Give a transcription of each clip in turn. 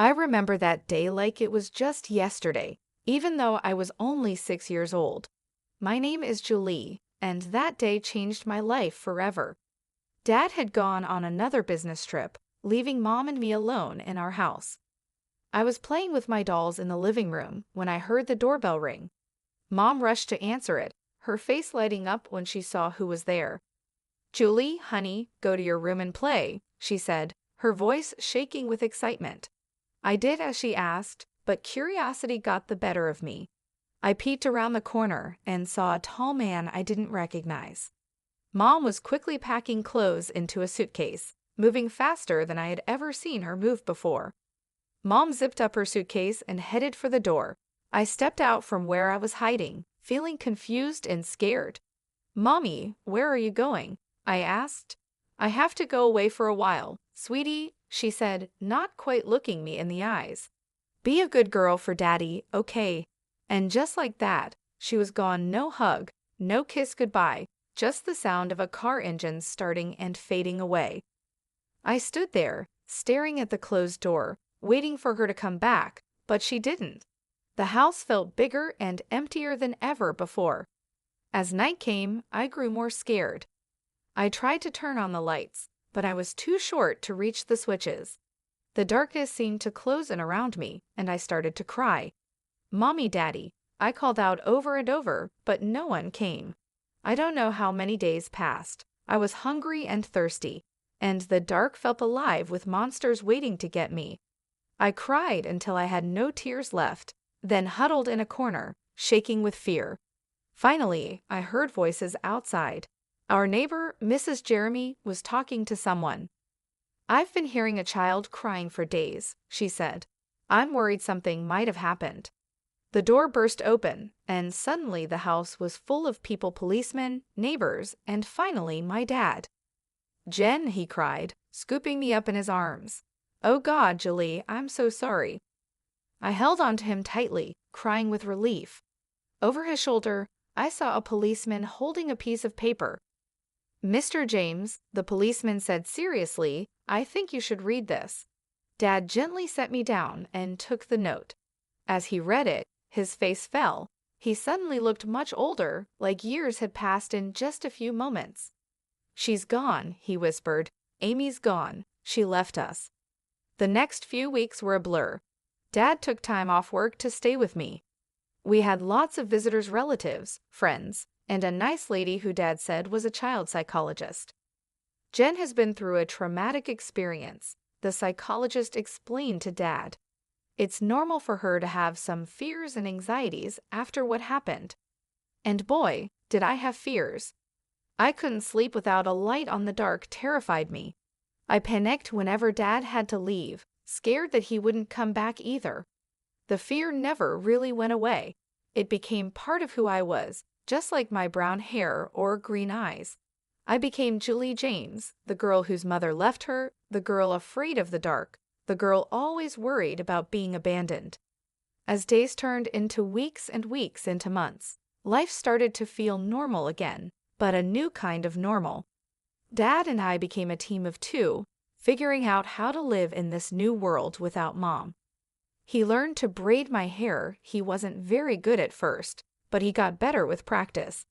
I remember that day like it was just yesterday, even though I was only 6 years old. My name is Julie, and that day changed my life forever. Dad had gone on another business trip, leaving Mom and me alone in our house. I was playing with my dolls in the living room when I heard the doorbell ring. Mom rushed to answer it, her face lighting up when she saw who was there. "Julie, honey, go to your room and play," she said, her voice shaking with excitement. I did as she asked, but curiosity got the better of me. I peeked around the corner and saw a tall man I didn't recognize. Mom was quickly packing clothes into a suitcase, moving faster than I had ever seen her move before. Mom zipped up her suitcase and headed for the door. I stepped out from where I was hiding, feeling confused and scared. "Mommy, where are you going?" I asked. "I have to go away for a while, sweetie," she said, not quite looking me in the eyes. "Be a good girl for Daddy, okay?" And just like that, she was gone. No hug, no kiss goodbye, just the sound of a car engine starting and fading away. I stood there, staring at the closed door, waiting for her to come back, but she didn't. The house felt bigger and emptier than ever before. As night came, I grew more scared. I tried to turn on the lights, but I was too short to reach the switches. The darkness seemed to close in around me, and I started to cry. "Mommy, Daddy," I called out over and over, but no one came. I don't know how many days passed. I was hungry and thirsty, and the dark felt alive with monsters waiting to get me. I cried until I had no tears left, then huddled in a corner, shaking with fear. Finally, I heard voices outside. Our neighbor, Mrs. Jeremy, was talking to someone. "I've been hearing a child crying for days," she said. "I'm worried something might have happened." The door burst open, and suddenly the house was full of people, policemen, neighbors, and finally my dad. "Jen," he cried, scooping me up in his arms. "Oh God, Julie, I'm so sorry." I held on to him tightly, crying with relief. Over his shoulder, I saw a policeman holding a piece of paper. "Mr. James," the policeman said seriously, "I think you should read this." Dad gently set me down and took the note. As he read it, his face fell. He suddenly looked much older, like years had passed in just a few moments. "She's gone," he whispered. "Amy's gone. She left us." The next few weeks were a blur. Dad took time off work to stay with me. We had lots of visitors, relatives, friends, and a nice lady who Dad said was a child psychologist. "Jen has been through a traumatic experience," the psychologist explained to Dad. "It's normal for her to have some fears and anxieties after what happened." And boy, did I have fears. I couldn't sleep without a light on. The dark terrified me. I panicked whenever Dad had to leave, scared that he wouldn't come back either. The fear never really went away. It became part of who I was, just like my brown hair or green eyes. I became Julie James, the girl whose mother left her, the girl afraid of the dark, the girl always worried about being abandoned. As days turned into weeks and weeks into months, life started to feel normal again, but a new kind of normal. Dad and I became a team of two, figuring out how to live in this new world without Mom. He learned to braid my hair. He wasn't very good at first, but he got better with practice.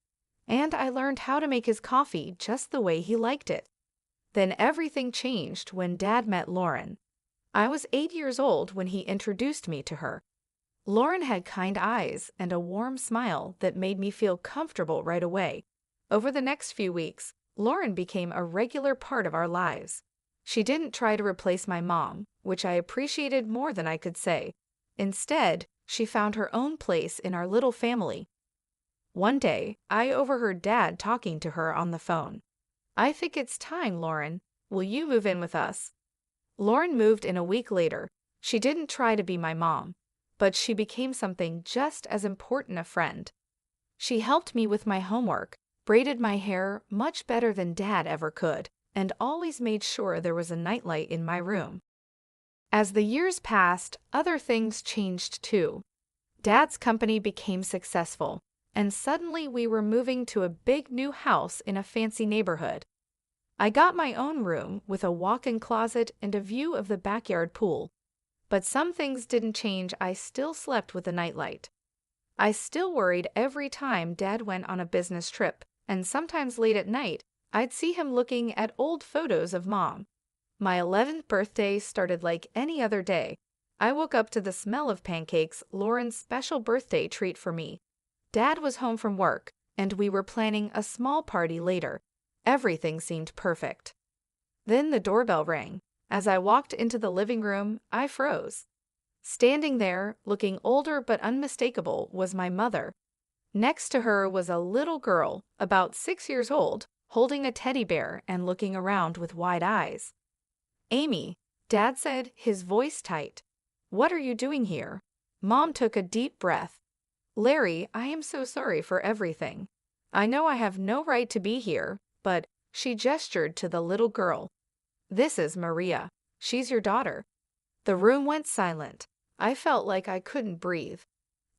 And I learned how to make his coffee just the way he liked it. Then everything changed when Dad met Lauren. I was 8 years old when he introduced me to her. Lauren had kind eyes and a warm smile that made me feel comfortable right away. Over the next few weeks, Lauren became a regular part of our lives. She didn't try to replace my mom, which I appreciated more than I could say. Instead, she found her own place in our little family. One day, I overheard Dad talking to her on the phone. "I think it's time, Lauren. Will you move in with us?" Lauren moved in a week later. She didn't try to be my mom, but she became something just as important, a friend. She helped me with my homework, braided my hair much better than Dad ever could, and always made sure there was a nightlight in my room. As the years passed, other things changed too. Dad's company became successful, and suddenly we were moving to a big new house in a fancy neighborhood. I got my own room with a walk-in closet and a view of the backyard pool. But some things didn't change. I still slept with a nightlight. I still worried every time Dad went on a business trip, and sometimes late at night, I'd see him looking at old photos of Mom. My 11th birthday started like any other day. I woke up to the smell of pancakes, Lauren's special birthday treat for me. Dad was home from work, and we were planning a small party later. Everything seemed perfect. Then the doorbell rang. As I walked into the living room, I froze. Standing there, looking older but unmistakable, was my mother. Next to her was a little girl, about 6 years old, holding a teddy bear and looking around with wide eyes. "Amy," Dad said, his voice tight. "What are you doing here?" Mom took a deep breath. "Larry, I am so sorry for everything. I know I have no right to be here, but," she gestured to the little girl. "This is Maria. She's your daughter." The room went silent. I felt like I couldn't breathe.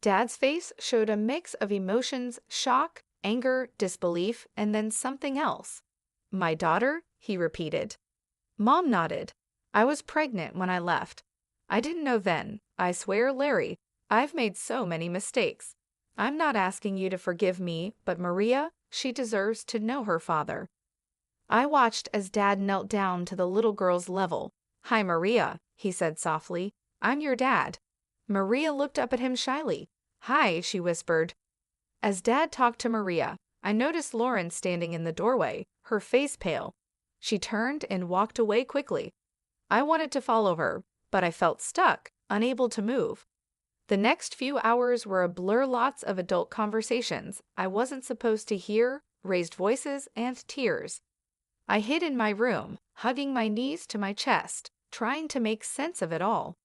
Dad's face showed a mix of emotions: shock, anger, disbelief, and then something else. "My daughter?" he repeated. Mom nodded. "I was pregnant when I left. I didn't know then. I swear, Larry, I've made so many mistakes. I'm not asking you to forgive me, but Maria, she deserves to know her father." I watched as Dad knelt down to the little girl's level. "Hi, Maria," he said softly. "I'm your dad." Maria looked up at him shyly. "Hi," she whispered. As Dad talked to Maria, I noticed Lauren standing in the doorway, her face pale. She turned and walked away quickly. I wanted to follow her, but I felt stuck, unable to move. The next few hours were a blur: lots of adult conversations I wasn't supposed to hear, raised voices, and tears. I hid in my room, hugging my knees to my chest, trying to make sense of it all.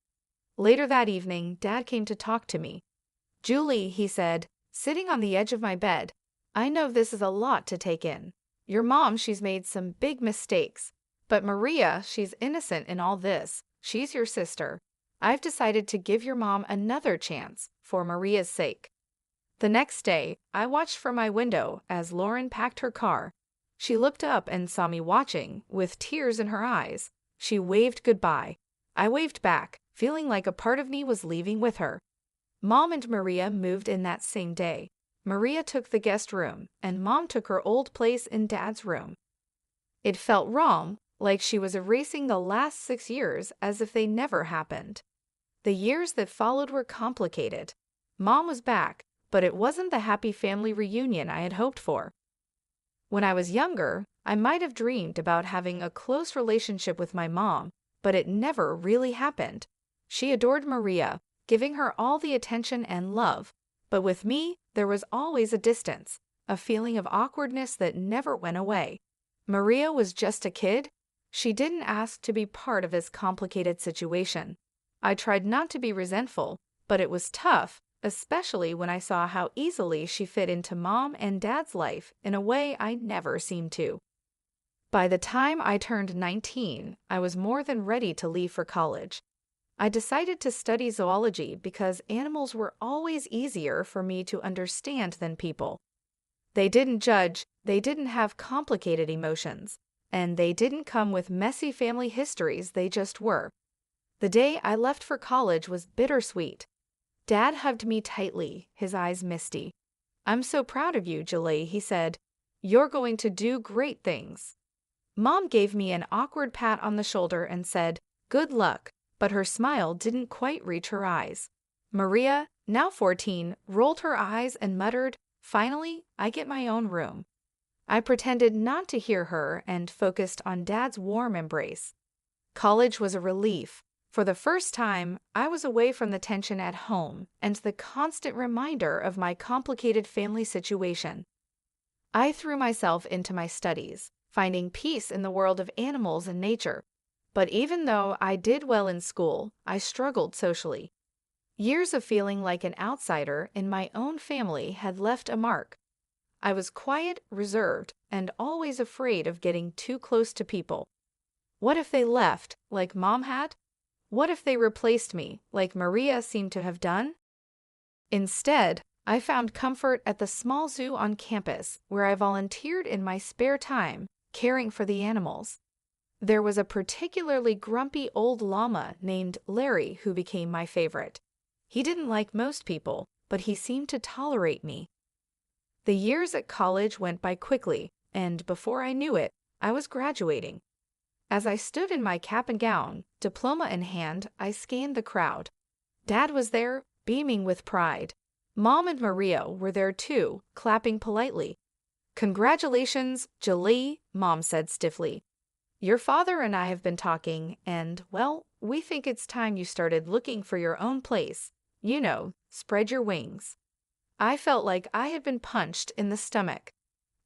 Later that evening, Dad came to talk to me. "Julie," he said, sitting on the edge of my bed, "I know this is a lot to take in. Your mom, she's made some big mistakes. But Maria, she's innocent in all this. She's your sister. I've decided to give your mom another chance, for Maria's sake." The next day, I watched from my window as Lauren packed her car. She looked up and saw me watching, with tears in her eyes. She waved goodbye. I waved back, feeling like a part of me was leaving with her. Mom and Maria moved in that same day. Maria took the guest room, and Mom took her old place in Dad's room. It felt wrong, like she was erasing the last 6 years as if they never happened. The years that followed were complicated. Mom was back, but it wasn't the happy family reunion I had hoped for. When I was younger, I might have dreamed about having a close relationship with my mom, but it never really happened. She adored Maria, giving her all the attention and love, but with me, there was always a distance, a feeling of awkwardness that never went away. Maria was just a kid. She didn't ask to be part of this complicated situation. I tried not to be resentful, but it was tough, especially when I saw how easily she fit into Mom and Dad's life in a way I never seemed to. By the time I turned 19, I was more than ready to leave for college. I decided to study zoology because animals were always easier for me to understand than people. They didn't judge, they didn't have complicated emotions, and they didn't come with messy family histories. They just were. The day I left for college was bittersweet. Dad hugged me tightly, his eyes misty. "I'm so proud of you, Julie," he said. "You're going to do great things." Mom gave me an awkward pat on the shoulder and said, "Good luck," but her smile didn't quite reach her eyes. Maria, now 14, rolled her eyes and muttered, "Finally, I get my own room." I pretended not to hear her and focused on Dad's warm embrace. College was a relief. For the first time, I was away from the tension at home and the constant reminder of my complicated family situation. I threw myself into my studies, finding peace in the world of animals and nature. But even though I did well in school, I struggled socially. Years of feeling like an outsider in my own family had left a mark. I was quiet, reserved, and always afraid of getting too close to people. What if they left, like Mom had? What if they replaced me, like Maria seemed to have done? Instead, I found comfort at the small zoo on campus, where I volunteered in my spare time, caring for the animals. There was a particularly grumpy old llama named Larry who became my favorite. He didn't like most people, but he seemed to tolerate me. The years at college went by quickly, and before I knew it, I was graduating. As I stood in my cap and gown, diploma in hand, I scanned the crowd. Dad was there, beaming with pride. Mom and Maria were there too, clapping politely. "Congratulations, Julie," Mom said stiffly. "Your father and I have been talking, and, well, we think it's time you started looking for your own place. You know, spread your wings." I felt like I had been punched in the stomach.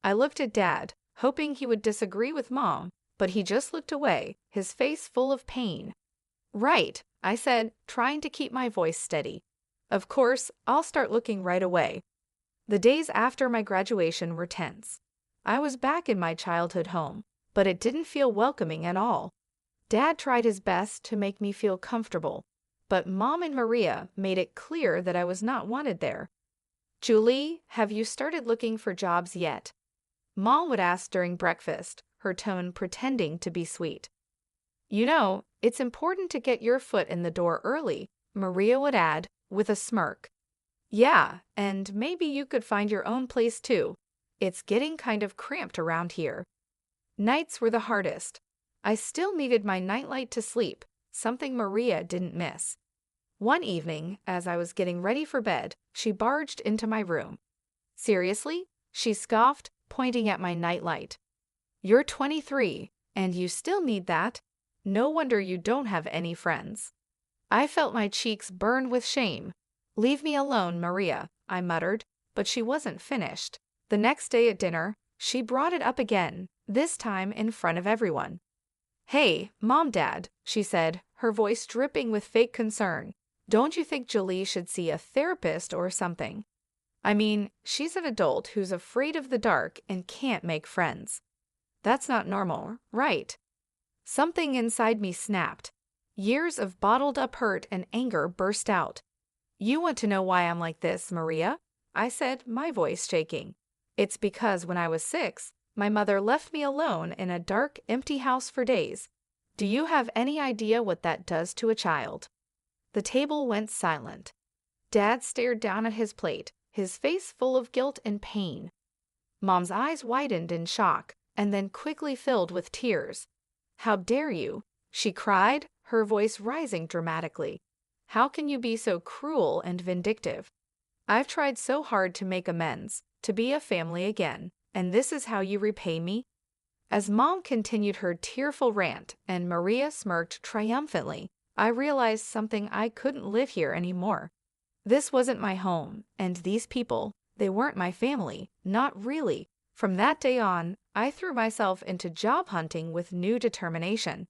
I looked at Dad, hoping he would disagree with Mom, but he just looked away, his face full of pain. "Right," I said, trying to keep my voice steady. "Of course, I'll start looking right away." The days after my graduation were tense. I was back in my childhood home, but it didn't feel welcoming at all. Dad tried his best to make me feel comfortable, but Mom and Maria made it clear that I was not wanted there. "Julie, have you started looking for jobs yet?" Mom would ask during breakfast, her tone pretending to be sweet. "You know, it's important to get your foot in the door early," Maria would add, with a smirk. "Yeah, and maybe you could find your own place too. It's getting kind of cramped around here." Nights were the hardest. I still needed my nightlight to sleep, something Maria didn't miss. One evening, as I was getting ready for bed, she barged into my room. "Seriously?" she scoffed, pointing at my nightlight. "You're 23, and you still need that? No wonder you don't have any friends." I felt my cheeks burn with shame. "Leave me alone, Maria," I muttered, but she wasn't finished. The next day at dinner, she brought it up again, this time in front of everyone. "Hey, Mom, Dad," she said, her voice dripping with fake concern. "Don't you think Julie should see a therapist or something? I mean, she's an adult who's afraid of the dark and can't make friends. That's not normal, right?" Something inside me snapped. Years of bottled-up hurt and anger burst out. "You want to know why I'm like this, Maria?" I said, my voice shaking. "It's because when I was 6, my mother left me alone in a dark, empty house for days. Do you have any idea what that does to a child?" The table went silent. Dad stared down at his plate, his face full of guilt and pain. Mom's eyes widened in shock, and then quickly filled with tears. "How dare you?" she cried, her voice rising dramatically. "How can you be so cruel and vindictive? I've tried so hard to make amends, to be a family again, and this is how you repay me?" As Mom continued her tearful rant and Maria smirked triumphantly, I realized something: I couldn't live here anymore. This wasn't my home, and these people, they weren't my family, not really. From that day on, I threw myself into job hunting with new determination.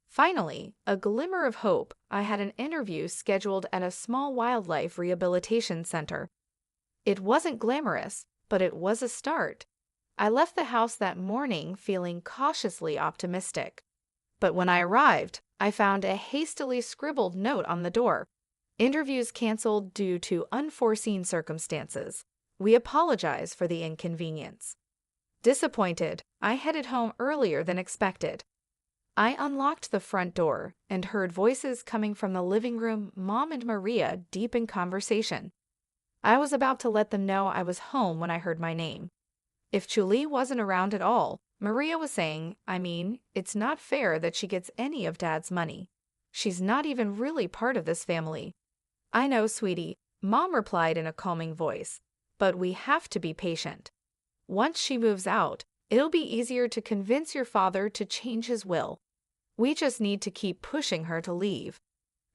Finally, a glimmer of hope, I had an interview scheduled at a small wildlife rehabilitation center. It wasn't glamorous, but it was a start. I left the house that morning feeling cautiously optimistic. But when I arrived, I found a hastily scribbled note on the door. "Interviews canceled due to unforeseen circumstances. We apologize for the inconvenience." Disappointed, I headed home earlier than expected. I unlocked the front door and heard voices coming from the living room, Mom and Maria deep in conversation. I was about to let them know I was home when I heard my name. If Julie wasn't around at all, Maria was saying, it's not fair that she gets any of Dad's money. She's not even really part of this family. "I know, sweetie," Mom replied in a calming voice, "but we have to be patient. Once she moves out, it'll be easier to convince your father to change his will. We just need to keep pushing her to leave."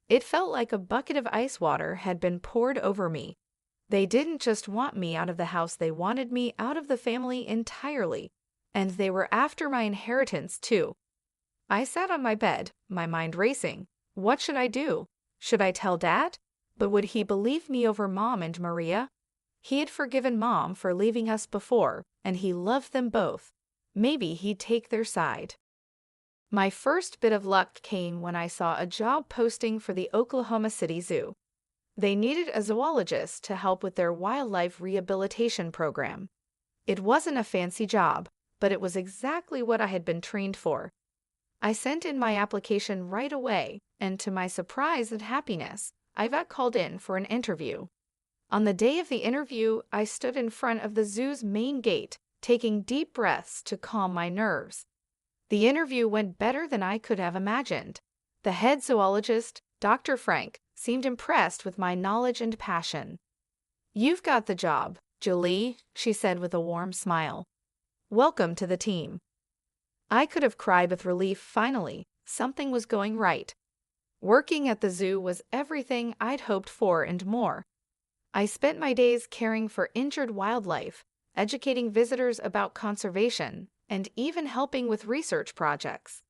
It felt like a bucket of ice water had been poured over me. They didn't just want me out of the house, they wanted me out of the family entirely. And they were after my inheritance, too. I sat on my bed, my mind racing. What should I do? Should I tell Dad? But would he believe me over Mom and Maria? He had forgiven Mom for leaving us before, and he loved them both. Maybe he'd take their side. My first bit of luck came when I saw a job posting for the Oklahoma City Zoo. They needed a zoologist to help with their wildlife rehabilitation program. It wasn't a fancy job, but it was exactly what I had been trained for. I sent in my application right away, and to my surprise and happiness, I got called in for an interview. On the day of the interview, I stood in front of the zoo's main gate, taking deep breaths to calm my nerves. The interview went better than I could have imagined. The head zoologist, Dr. Frank, seemed impressed with my knowledge and passion. "You've got the job, Julie," she said with a warm smile. "Welcome to the team." I could have cried with relief. Finally, something was going right. Working at the zoo was everything I'd hoped for and more. I spent my days caring for injured wildlife, educating visitors about conservation, and even helping with research projects.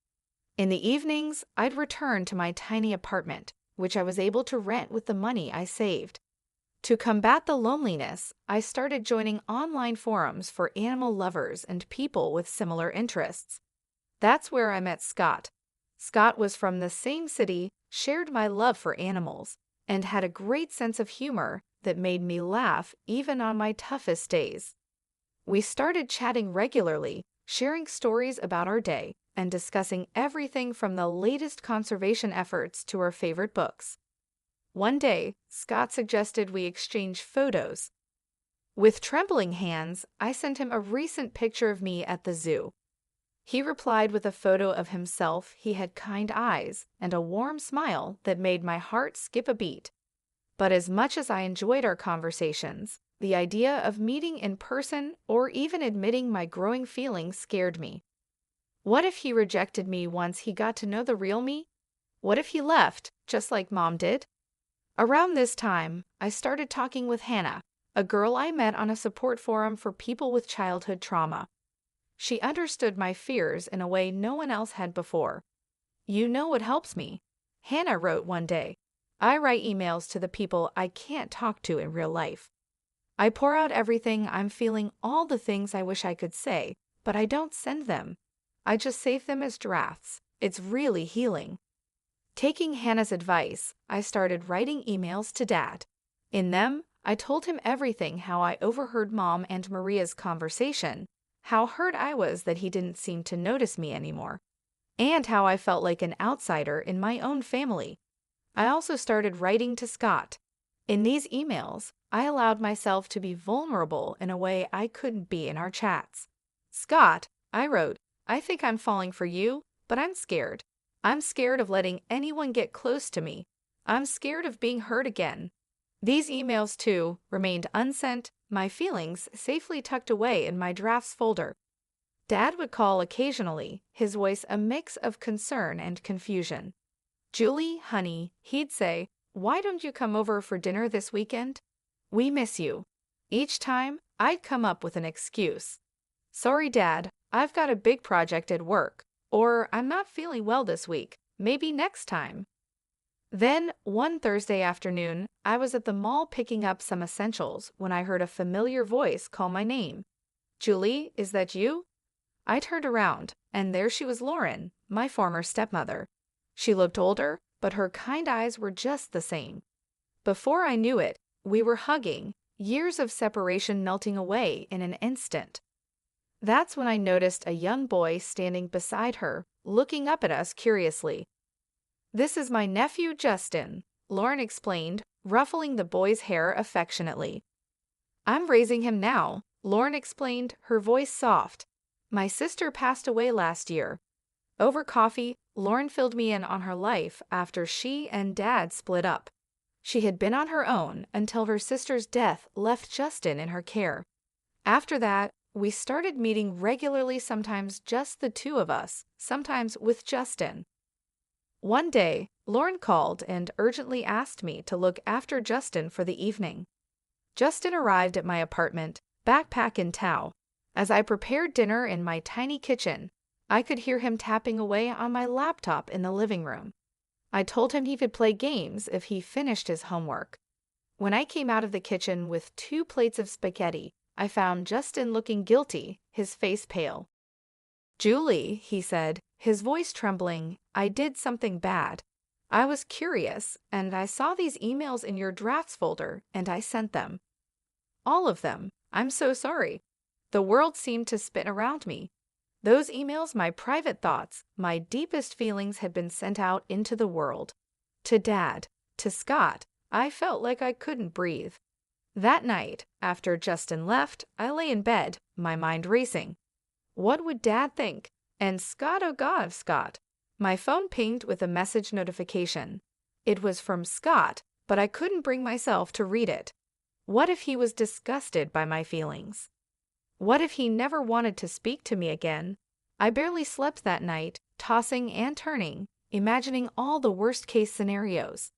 In the evenings, I'd return to my tiny apartment, which I was able to rent with the money I saved. To combat the loneliness, I started joining online forums for animal lovers and people with similar interests. That's where I met Scott. Scott was from the same city, shared my love for animals, and had a great sense of humor that made me laugh even on my toughest days. We started chatting regularly, sharing stories about our day, and discussing everything from the latest conservation efforts to our favorite books. One day, Scott suggested we exchange photos. With trembling hands, I sent him a recent picture of me at the zoo. He replied with a photo of himself. He had kind eyes and a warm smile that made my heart skip a beat. But as much as I enjoyed our conversations, the idea of meeting in person or even admitting my growing feelings scared me. What if he rejected me once he got to know the real me? What if he left, just like Mom did? Around this time, I started talking with Hannah, a girl I met on a support forum for people with childhood trauma. She understood my fears in a way no one else had before. "You know what helps me," Hannah wrote one day. "I write emails to the people I can't talk to in real life. I pour out everything I'm feeling, all the things I wish I could say, but I don't send them. I just save them as drafts. It's really healing." Taking Hannah's advice, I started writing emails to Dad. In them, I told him everything: how I overheard Mom and Maria's conversation, how hurt I was that he didn't seem to notice me anymore, and how I felt like an outsider in my own family. I also started writing to Scott. In these emails, I allowed myself to be vulnerable in a way I couldn't be in our chats. "Scott," I wrote, "I think I'm falling for you, but I'm scared. I'm scared of letting anyone get close to me. I'm scared of being hurt again." These emails, too, remained unsent, my feelings safely tucked away in my drafts folder. Dad would call occasionally, his voice a mix of concern and confusion. "Julie, honey," he'd say, "why don't you come over for dinner this weekend? We miss you." Each time, I'd come up with an excuse. "Sorry, Dad, I've got a big project at work," or "I'm not feeling well this week, maybe next time." Then, one Thursday afternoon, I was at the mall picking up some essentials when I heard a familiar voice call my name. "Julie, is that you?" I turned around, and there she was, Lauren, my former stepmother. She looked older, but her kind eyes were just the same. Before I knew it, we were hugging, years of separation melting away in an instant. That's when I noticed a young boy standing beside her, looking up at us curiously. "This is my nephew Justin," Lauren explained, ruffling the boy's hair affectionately. "I'm raising him now," Lauren explained, her voice soft. "My sister passed away last year." Over coffee, Lauren filled me in on her life after she and Dad split up. She had been on her own until her sister's death left Justin in her care. After that, we started meeting regularly, sometimes just the two of us, sometimes with Justin. One day, Lauren called and urgently asked me to look after Justin for the evening. Justin arrived at my apartment, backpack in tow. As I prepared dinner in my tiny kitchen, I could hear him tapping away on my laptop in the living room. I told him he could play games if he finished his homework. When I came out of the kitchen with 2 plates of spaghetti, I found Justin looking guilty, his face pale. "Julie," he said, his voice trembling, "I did something bad. I was curious, and I saw these emails in your drafts folder, and I sent them. All of them. I'm so sorry." The world seemed to spin around me. Those emails, my private thoughts, my deepest feelings had been sent out into the world. To Dad, to Scott, I felt like I couldn't breathe. That night, after Justin left, I lay in bed, my mind racing. What would Dad think? And Scott, oh God, Scott. My phone pinged with a message notification. It was from Scott, but I couldn't bring myself to read it. What if he was disgusted by my feelings? What if he never wanted to speak to me again? I barely slept that night, tossing and turning, imagining all the worst-case scenarios.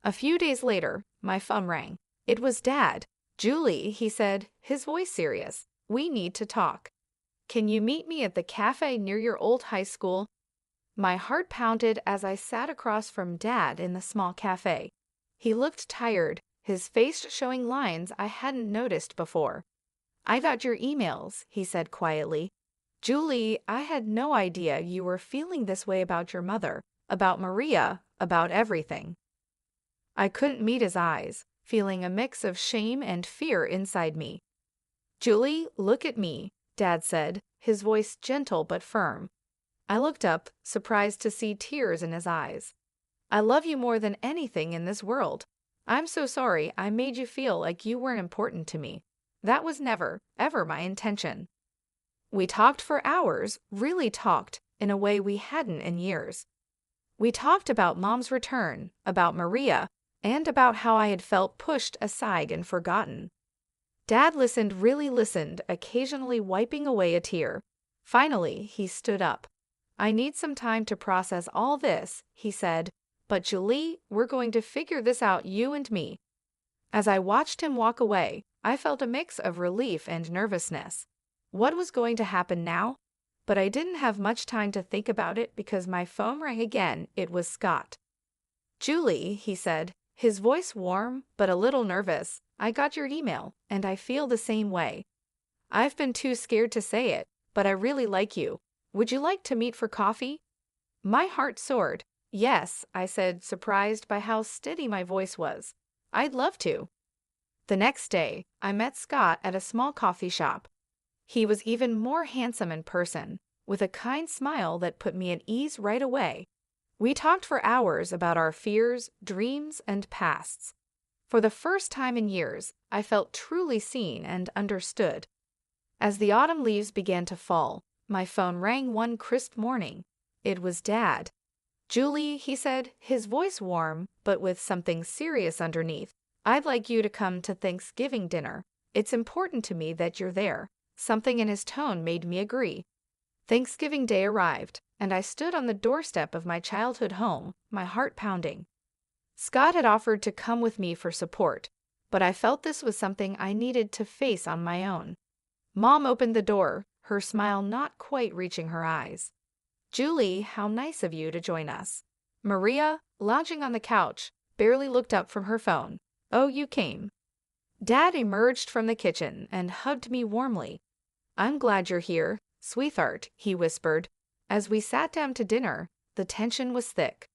A few days later, my phone rang. It was Dad. "Julie," he said, his voice serious. "We need to talk. Can you meet me at the cafe near your old high school?" My heart pounded as I sat across from Dad in the small cafe. He looked tired, his face showing lines I hadn't noticed before. "I got your emails," he said quietly. "Julie, I had no idea you were feeling this way about your mother, about Maria, about everything." I couldn't meet his eyes, feeling a mix of shame and fear inside me. "Julie, look at me," Dad said, his voice gentle but firm. I looked up, surprised to see tears in his eyes. "I love you more than anything in this world. I'm so sorry I made you feel like you weren't important to me. That was never, ever my intention." We talked for hours, really talked, in a way we hadn't in years. We talked about Mom's return, about Maria, and about how I had felt pushed aside and forgotten. Dad listened, really listened, occasionally wiping away a tear. Finally, he stood up. "I need some time to process all this," he said, "but Julie, we're going to figure this out, you and me." As I watched him walk away, I felt a mix of relief and nervousness. What was going to happen now? But I didn't have much time to think about it because my phone rang again. It was Scott. "Julie," he said, his voice warm but a little nervous, "I got your email, and I feel the same way. I've been too scared to say it, but I really like you. Would you like to meet for coffee?" My heart soared. "Yes," I said, surprised by how steady my voice was. "I'd love to." The next day, I met Scott at a small coffee shop. He was even more handsome in person, with a kind smile that put me at ease right away. We talked for hours about our fears, dreams, and pasts. For the first time in years, I felt truly seen and understood. As the autumn leaves began to fall, my phone rang one crisp morning. It was Dad. "Julie," he said, his voice warm, but with something serious underneath, "I'd like you to come to Thanksgiving dinner. It's important to me that you're there." Something in his tone made me agree. Thanksgiving Day arrived, and I stood on the doorstep of my childhood home, my heart pounding. Scott had offered to come with me for support, but I felt this was something I needed to face on my own. Mom opened the door, her smile not quite reaching her eyes. "Julie, how nice of you to join us." Maria, lounging on the couch, barely looked up from her phone. "Oh, you came." Dad emerged from the kitchen and hugged me warmly. "I'm glad you're here, sweetheart," he whispered. As we sat down to dinner, the tension was thick.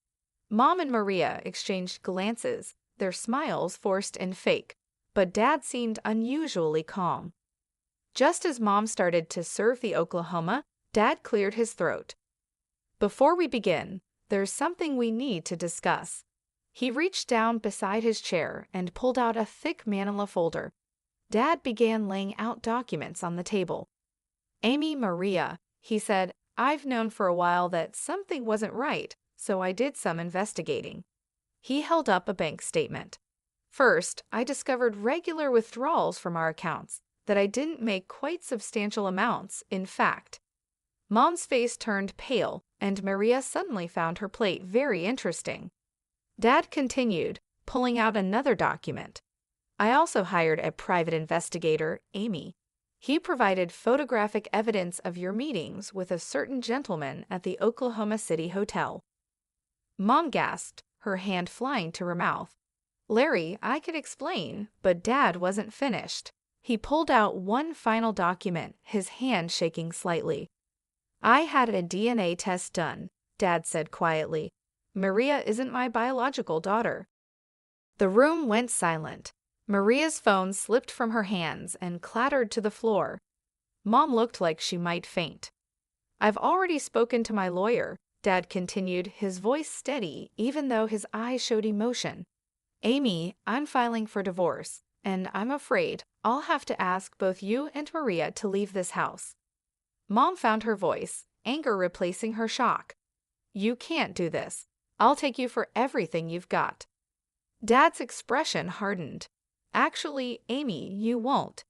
Mom and Maria exchanged glances, their smiles forced and fake, but Dad seemed unusually calm. Just as Mom started to serve the Oklahoma, Dad cleared his throat. "Before we begin, there's something we need to discuss." He reached down beside his chair and pulled out a thick manila folder. Dad began laying out documents on the table. "Amy, Maria," he said, "I've known for a while that something wasn't right, so I did some investigating." He held up a bank statement. "First, I discovered regular withdrawals from our accounts, that I didn't make quite substantial amounts, in fact." Mom's face turned pale, and Maria suddenly found her plate very interesting. Dad continued, pulling out another document. "I also hired a private investigator, Amy. He provided photographic evidence of your meetings with a certain gentleman at the Oklahoma City Hotel." Mom gasped, her hand flying to her mouth. "Larry, I could explain," but Dad wasn't finished. He pulled out one final document, his hand shaking slightly. "I had a DNA test done," Dad said quietly. "Maria isn't my biological daughter." The room went silent. Maria's phone slipped from her hands and clattered to the floor. Mom looked like she might faint. I've already spoken to my lawyer, Dad continued, his voice steady even though his eyes showed emotion. Amy, I'm filing for divorce, and I'm afraid I'll have to ask both you and Maria to leave this house. Mom found her voice, anger replacing her shock. You can't do this. I'll take you for everything you've got. Dad's expression hardened. Actually, Amy, you won't.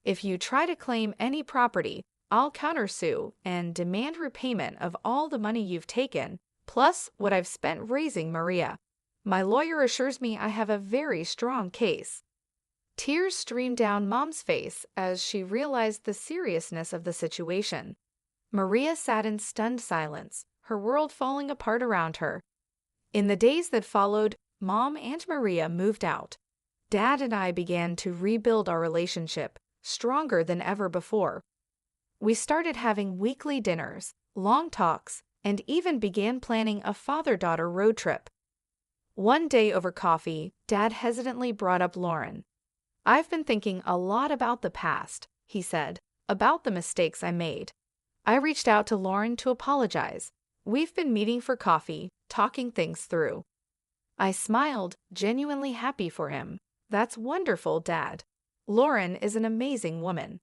If you try to claim any property, I'll countersue and demand repayment of all the money you've taken, plus what I've spent raising Maria. My lawyer assures me I have a very strong case. Tears streamed down Mom's face as she realized the seriousness of the situation. Maria sat in stunned silence, her world falling apart around her. In the days that followed, Mom and Maria moved out. Dad and I began to rebuild our relationship, stronger than ever before. We started having weekly dinners, long talks, and even began planning a father-daughter road trip. One day over coffee, Dad hesitantly brought up Lauren. I've been thinking a lot about the past, he said, about the mistakes I made. I reached out to Lauren to apologize. We've been meeting for coffee, talking things through. I smiled, genuinely happy for him. That's wonderful, Dad. Lauren is an amazing woman.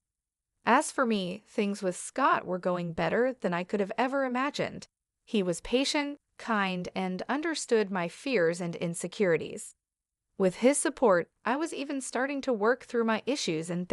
As for me, things with Scott were going better than I could have ever imagined. He was patient, kind, and understood my fears and insecurities. With his support, I was even starting to work through my issues in therapy.